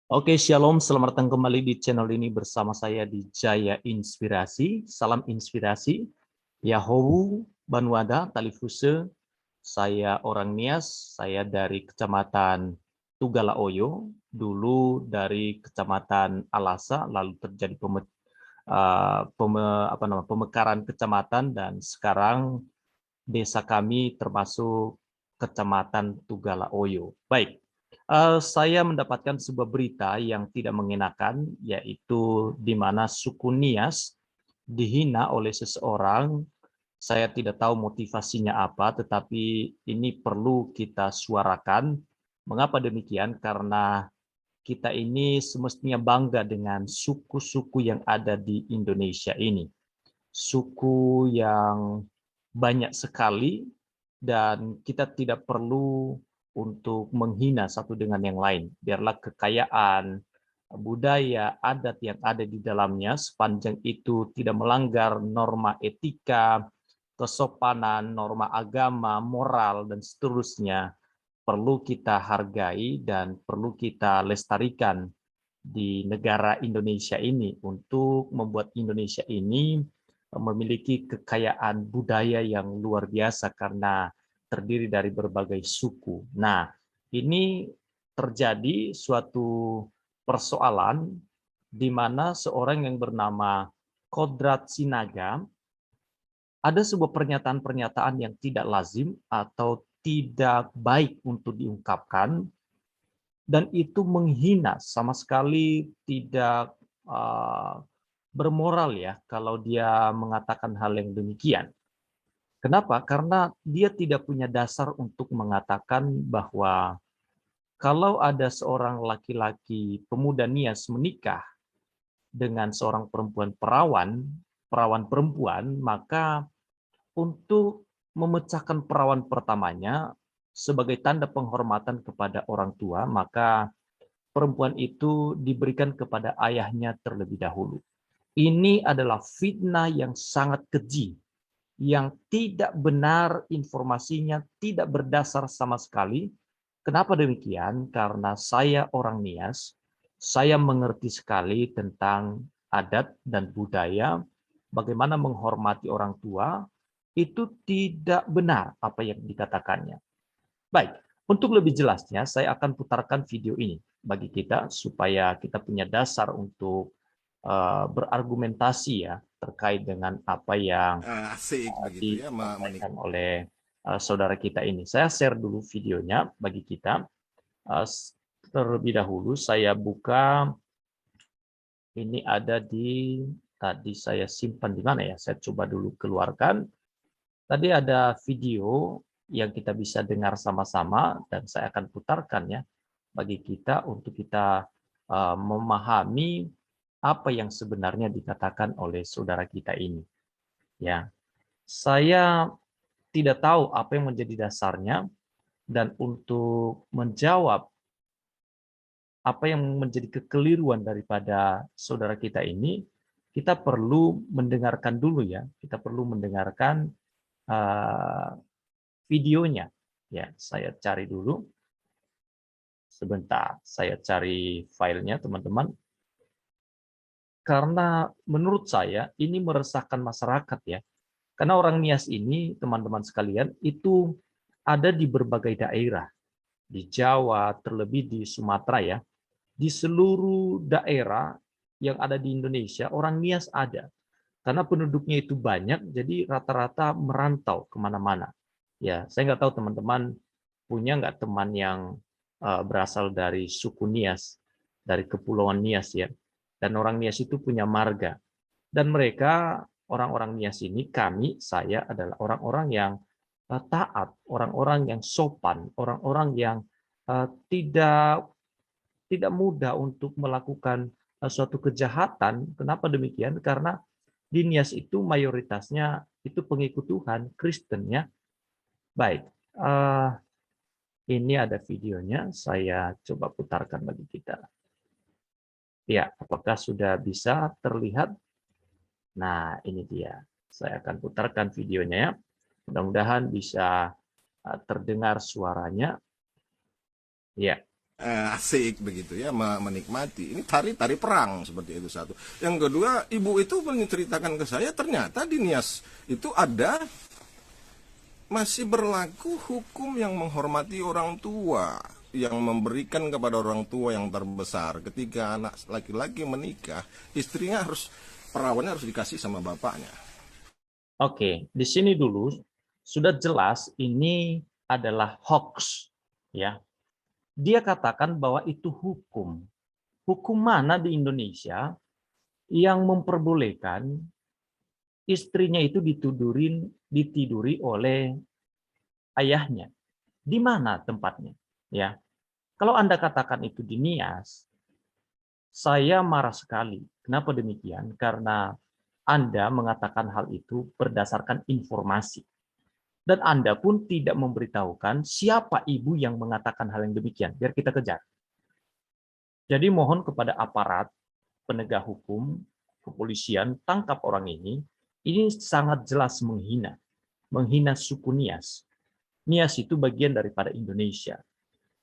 Oke, Shalom. Selamat datang kembali di channel ini bersama saya di Jaya Inspirasi. Salam inspirasi. Yahowu Banwada Talifuse. Saya orang Nias. Saya dari Kecamatan Tugalaoyo. Dulu dari Kecamatan Alasa, lalu terjadi pemekaran kecamatan, dan sekarang desa kami termasuk Kecamatan Tugalaoyo. Baik. Saya mendapatkan sebuah berita yang tidak mengenakan, yaitu di mana suku Nias dihina oleh seseorang. Saya tidak tahu motivasinya apa, tetapi ini perlu kita suarakan. Mengapa demikian? Karena kita ini semestinya bangga dengan suku-suku yang ada di Indonesia ini. Suku yang banyak sekali, dan kita tidak perlu untuk menghina satu dengan yang lain. Biarlah kekayaan, budaya, adat yang ada di dalamnya, sepanjang itu tidak melanggar norma etika, kesopanan, norma agama, moral, dan seterusnya, perlu kita hargai dan perlu kita lestarikan di negara Indonesia ini untuk membuat Indonesia ini memiliki kekayaan budaya yang luar biasa karena terdiri dari berbagai suku. Nah, ini terjadi suatu persoalan di mana seorang yang bernama Kodrat Sinaga, ada sebuah pernyataan-pernyataan yang tidak lazim atau tidak baik untuk diungkapkan, dan itu menghina, sama sekali tidak bermoral ya kalau dia mengatakan hal yang demikian. Kenapa? Karena dia tidak punya dasar untuk mengatakan bahwa kalau ada seorang laki-laki pemuda Nias menikah dengan seorang perempuan perawan perempuan, maka untuk memecahkan perawan pertamanya sebagai tanda penghormatan kepada orang tua, maka perempuan itu diberikan kepada ayahnya terlebih dahulu. Ini adalah fitnah yang sangat keji, yang tidak benar informasinya, tidak berdasar sama sekali. Kenapa demikian? Karena saya orang Nias, saya mengerti sekali tentang adat dan budaya, bagaimana menghormati orang tua, itu tidak benar apa yang dikatakannya. Baik, untuk lebih jelasnya saya akan putarkan video ini bagi kita supaya kita punya dasar untuk berargumentasi ya terkait dengan apa yang Asik begitu ya disampaikan oleh saudara kita ini. Saya share dulu videonya bagi kita. Eh, Terlebih dahulu saya buka, ini ada di, tadi saya simpan di mana ya? Saya coba dulu keluarkan. Tadi ada video yang kita bisa dengar sama-sama dan saya akan putarkan ya bagi kita untuk kita memahami apa yang sebenarnya dikatakan oleh saudara kita ini. Ya, saya tidak tahu apa yang menjadi dasarnya, dan untuk menjawab apa yang menjadi kekeliruan daripada saudara kita ini, kita perlu mendengarkan dulu ya. Kita perlu mendengarkan uh, videonya. Ya, saya cari dulu. Sebentar, saya cari filenya, teman-teman. Karena menurut saya ini meresahkan masyarakat ya. Karena orang Nias ini, teman-teman sekalian, itu ada di berbagai daerah. Di Jawa, terlebih di Sumatera ya. Di seluruh daerah yang ada di Indonesia, orang Nias ada. Karena penduduknya itu banyak, jadi rata-rata merantau kemana-mana. Ya, saya nggak tahu teman-teman punya nggak teman yang berasal dari suku Nias, dari Kepulauan Nias ya. Dan orang Nias itu punya marga. Dan mereka, orang-orang Nias ini, saya adalah orang-orang yang taat, orang-orang yang sopan, orang-orang yang tidak tidak mudah untuk melakukan suatu kejahatan. Kenapa demikian? Karena di Nias itu mayoritasnya itu pengikut Tuhan, Kristen ya. Baik, ini ada videonya, saya coba putarkan bagi kita. Ya, apakah sudah bisa terlihat? Nah, ini dia. Saya akan putarkan videonya ya. Mudah-mudahan bisa terdengar suaranya. Ya. Asik begitu ya, menikmati. Ini tari perang seperti itu satu. Yang kedua, ibu itu menceritakan ke saya ternyata di Nias itu ada masih berlaku hukum yang menghormati orang tua, yang memberikan kepada orang tua yang terbesar. Ketika anak laki-laki menikah, istrinya harus, perawannya harus dikasih sama bapaknya. Oke, di sini dulu sudah jelas ini adalah hoax, ya. Dia katakan bahwa itu hukum. Hukum mana di Indonesia yang memperbolehkan istrinya itu ditiduri oleh ayahnya? Di mana tempatnya? Ya, kalau Anda katakan itu di Nias, saya marah sekali. Kenapa demikian? Karena Anda mengatakan hal itu berdasarkan informasi. Dan Anda pun tidak memberitahukan siapa ibu yang mengatakan hal yang demikian. Biar kita kejar. Jadi mohon kepada aparat penegak hukum, kepolisian, tangkap orang ini. Ini sangat jelas menghina. Menghina suku Nias. Nias itu bagian daripada Indonesia.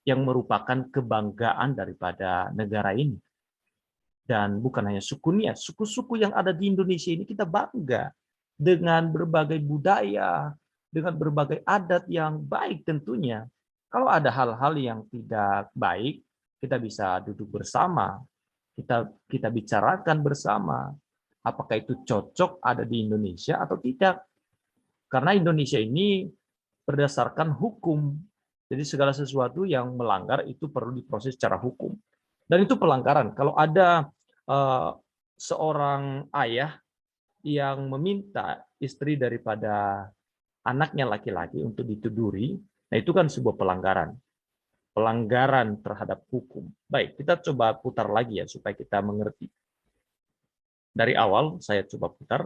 Yang merupakan kebanggaan daripada negara ini. Dan bukan hanya suku Nias, suku-suku yang ada di Indonesia ini kita bangga dengan berbagai budaya, dengan berbagai adat yang baik tentunya. Kalau ada hal-hal yang tidak baik, kita bisa duduk bersama, kita bicarakan bersama. Apakah itu cocok ada di Indonesia atau tidak? Karena Indonesia ini berdasarkan hukum. Jadi segala sesuatu yang melanggar itu perlu diproses secara hukum. Dan itu pelanggaran. Kalau ada seorang ayah yang meminta istri daripada anaknya laki-laki untuk ditiduri, nah itu kan sebuah pelanggaran. Pelanggaran terhadap hukum. Baik, kita coba putar lagi ya supaya kita mengerti. Dari awal saya coba putar.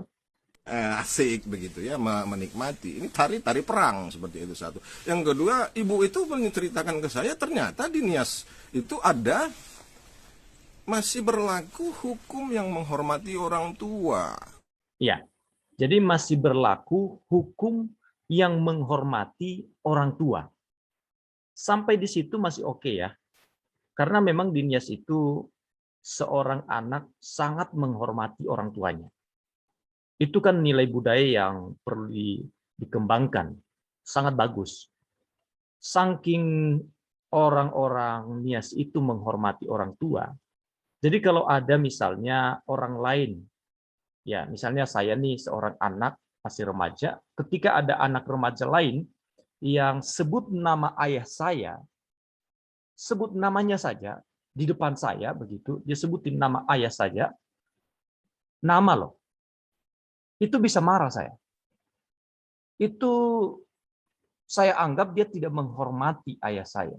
Asik begitu ya, menikmati. Ini tari perang seperti itu satu. Yang kedua, ibu itu menceritakan ke saya ternyata di Nias itu ada masih berlaku hukum yang menghormati orang tua. Ya, jadi masih berlaku hukum yang menghormati orang tua. Sampai di situ masih oke ya. Karena memang di Nias itu seorang anak sangat menghormati orang tuanya. Itu kan nilai budaya yang perlu dikembangkan. Sangat bagus. Saking orang-orang Nias itu menghormati orang tua. Jadi kalau ada misalnya orang lain, ya misalnya saya nih seorang anak masih remaja, ketika ada anak remaja lain yang sebut nama ayah saya, sebut namanya saja di depan saya begitu, dia sebutin nama ayah saja, nama loh, itu bisa marah saya. Itu saya anggap dia tidak menghormati ayah saya.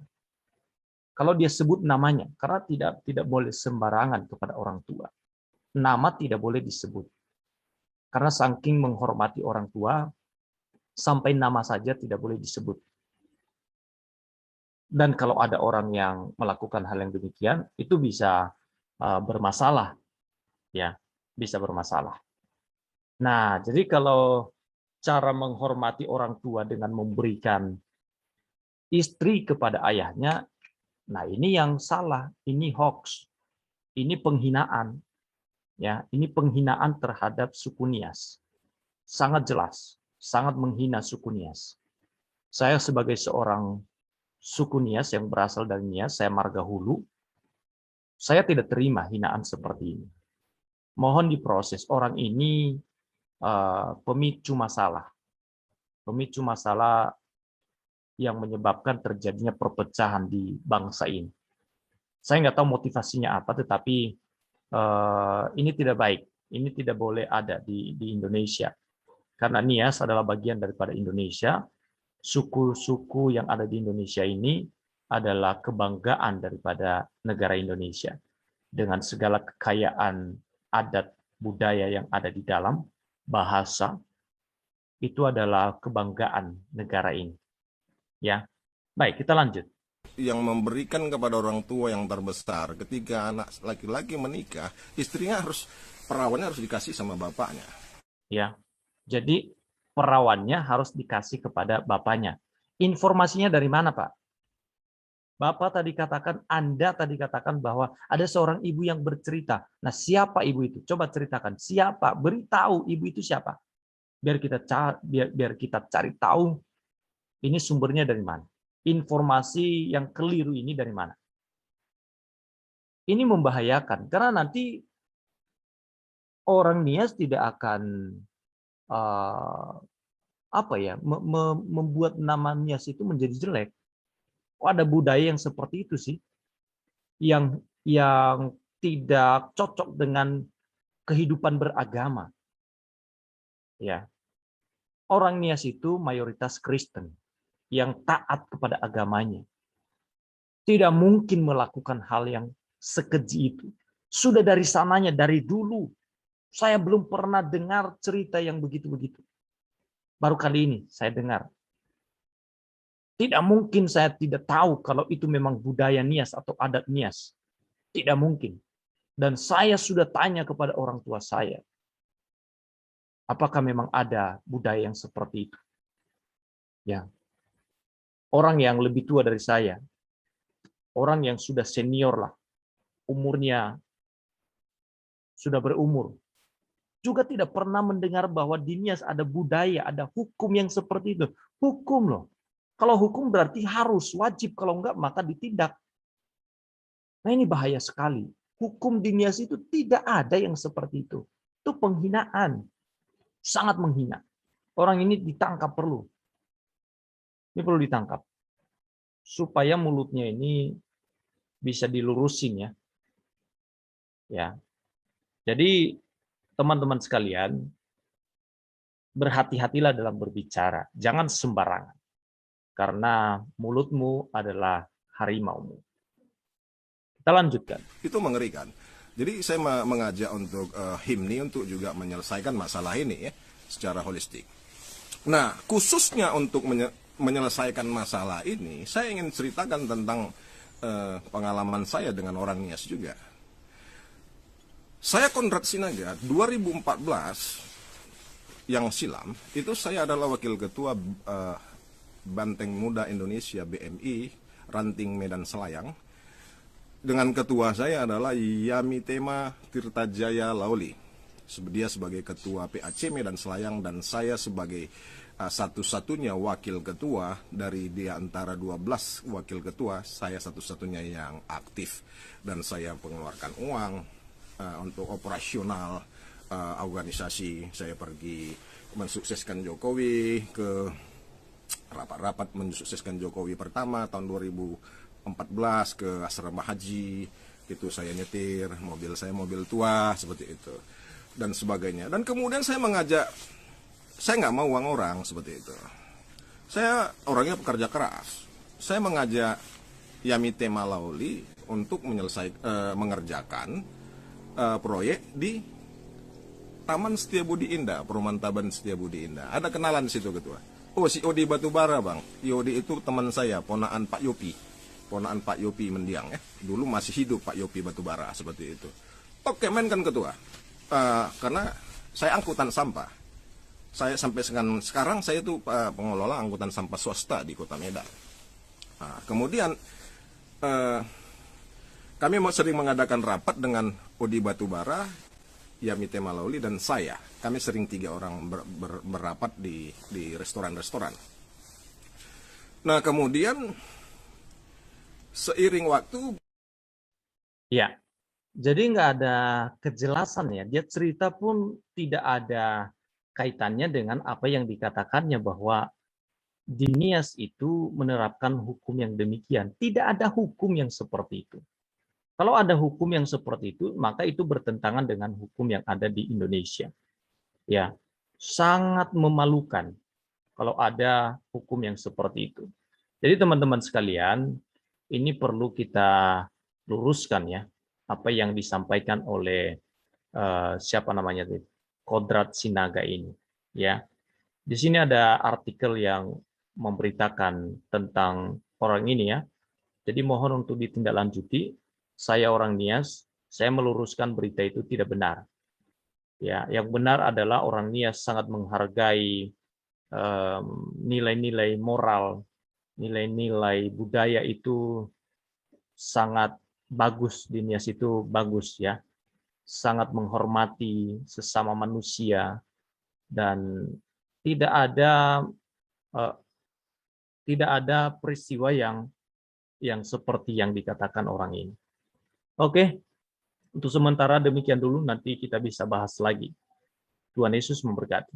Kalau dia sebut namanya, karena tidak boleh sembarangan kepada orang tua. Nama tidak boleh disebut. Karena saking menghormati orang tua, sampai nama saja tidak boleh disebut. Dan kalau ada orang yang melakukan hal yang demikian, itu bisa bermasalah, ya, bisa bermasalah. Nah, jadi kalau cara menghormati orang tua dengan memberikan istri kepada ayahnya, nah ini yang salah, ini hoax, ini penghinaan, ya, ini penghinaan terhadap suku Nias. Sangat jelas, sangat menghina suku Nias. Saya sebagai seorang suku Nias yang berasal dari Nias, saya Margahulu, saya tidak terima hinaan seperti ini. Mohon diproses. Orang ini pemicu masalah yang menyebabkan terjadinya perpecahan di bangsa ini. Saya nggak tahu motivasinya apa, tetapi ini tidak baik. Ini tidak boleh ada di Indonesia. Karena Nias adalah bagian daripada Indonesia. Suku-suku yang ada di Indonesia ini adalah kebanggaan daripada negara Indonesia. Dengan segala kekayaan adat budaya yang ada di dalam, bahasa, itu adalah kebanggaan negara ini. Ya, baik, kita lanjut. Yang memberikan kepada orang tua yang terbesar. Ketika anak laki-laki menikah, istrinya harus, perawannya harus dikasih sama bapaknya. Ya, jadi perawannya harus dikasih kepada bapaknya. Informasinya dari mana, Pak? Bapak tadi katakan, Anda tadi katakan bahwa ada seorang ibu yang bercerita. Nah, siapa ibu itu? Coba ceritakan. Siapa? Beritahu ibu itu siapa? Biar kita cari tahu ini sumbernya dari mana. Informasi yang keliru ini dari mana. Ini membahayakan karena nanti orang Nias tidak akan eh, membuat nama Nias itu menjadi jelek. Oh, ada budaya yang seperti itu sih, yang tidak cocok dengan kehidupan beragama. Ya, orang Nias itu mayoritas Kristen yang taat kepada agamanya. Tidak mungkin melakukan hal yang sekeji itu. Sudah dari sananya, dari dulu, saya belum pernah dengar cerita yang begitu-begitu. Baru kali ini saya dengar. Tidak mungkin saya tidak tahu kalau itu memang budaya Nias atau adat Nias. Tidak mungkin. Dan saya sudah tanya kepada orang tua saya, apakah memang ada budaya yang seperti itu? Ya, orang yang lebih tua dari saya, orang yang sudah senior lah, umurnya sudah berumur, juga tidak pernah mendengar bahwa di Nias ada budaya, ada hukum yang seperti itu. Hukum loh. Kalau hukum berarti harus, wajib. Kalau enggak, maka ditindak. Nah ini bahaya sekali. Hukum di Nias itu tidak ada yang seperti itu. Itu penghinaan. Sangat menghina. Orang ini ditangkap perlu. Ini perlu ditangkap. Supaya mulutnya ini bisa dilurusin ya. Ya. Jadi teman-teman sekalian, berhati-hatilah dalam berbicara. Jangan sembarangan. Karena mulutmu adalah harimaumu. Kita lanjutkan. Itu mengerikan. Jadi saya mengajak untuk HIMNI untuk juga menyelesaikan masalah ini ya secara holistik. Nah, khususnya untuk menyelesaikan masalah ini, saya ingin ceritakan tentang pengalaman saya dengan orang Nias juga. Saya Konrad Sinaga 2014 yang silam itu saya adalah wakil ketua Banteng Muda Indonesia BMI Ranting Medan Selayang. Dengan ketua saya adalah Yamitema Tirtajaya Lauli. Dia sebagai ketua PAC Medan Selayang dan saya sebagai satu-satunya wakil ketua dari di antara 12 wakil ketua, saya satu-satunya yang aktif dan saya mengeluarkan uang untuk operasional organisasi. Saya pergi mensukseskan Jokowi ke rapat-rapat mensukseskan Jokowi pertama tahun 2014 ke asrama haji, itu saya nyetir, mobil saya mobil tua seperti itu dan sebagainya. Dan kemudian saya mengajak, saya nggak mau uang orang seperti itu. Saya orangnya pekerja keras. Saya mengajak Yamitema Lauli untuk mengerjakan proyek di Taman Setiabudi Indah, Perumahan Taman Setiabudi Indah. Ada kenalan di situ ketua. Oh, si Odi Batubara bang. Odi itu teman saya, ponaan Pak Yopi. Ponaan Pak Yopi Mendiang ya. Dulu masih hidup Pak Yopi Batubara seperti itu. Oke, main kan ketua. Karena saya angkutan sampah. Saya sampai sekarang saya itu pengelola angkutan sampah swasta di Kota Medan. Nah, kemudian kami sering mengadakan rapat dengan Odi Batubara, Yamitema Lauli dan saya. Kami sering 3 orang berapat di restoran-restoran. Nah kemudian seiring waktu, Ya, jadi nggak ada kejelasan ya. Dia cerita pun tidak ada kaitannya dengan apa yang dikatakannya bahwa di Nias itu menerapkan hukum yang demikian. Tidak ada hukum yang seperti itu. Kalau ada hukum yang seperti itu, maka itu bertentangan dengan hukum yang ada di Indonesia. Ya, sangat memalukan kalau ada hukum yang seperti itu. Jadi teman-teman sekalian, ini perlu kita luruskan ya, apa yang disampaikan oleh siapa namanya itu, Konrad Sinaga ini. Ya, di sini ada artikel yang memberitakan tentang orang ini ya. Jadi mohon untuk ditindaklanjuti. Saya orang Nias, saya meluruskan berita itu tidak benar. Ya, yang benar adalah orang Nias sangat menghargai nilai-nilai moral, nilai-nilai budaya itu sangat bagus di Nias itu bagus ya, sangat menghormati sesama manusia dan tidak ada eh, tidak ada peristiwa yang seperti yang dikatakan orang ini. Oke, untuk sementara demikian dulu, nanti kita bisa bahas lagi. Tuhan Yesus memberkati.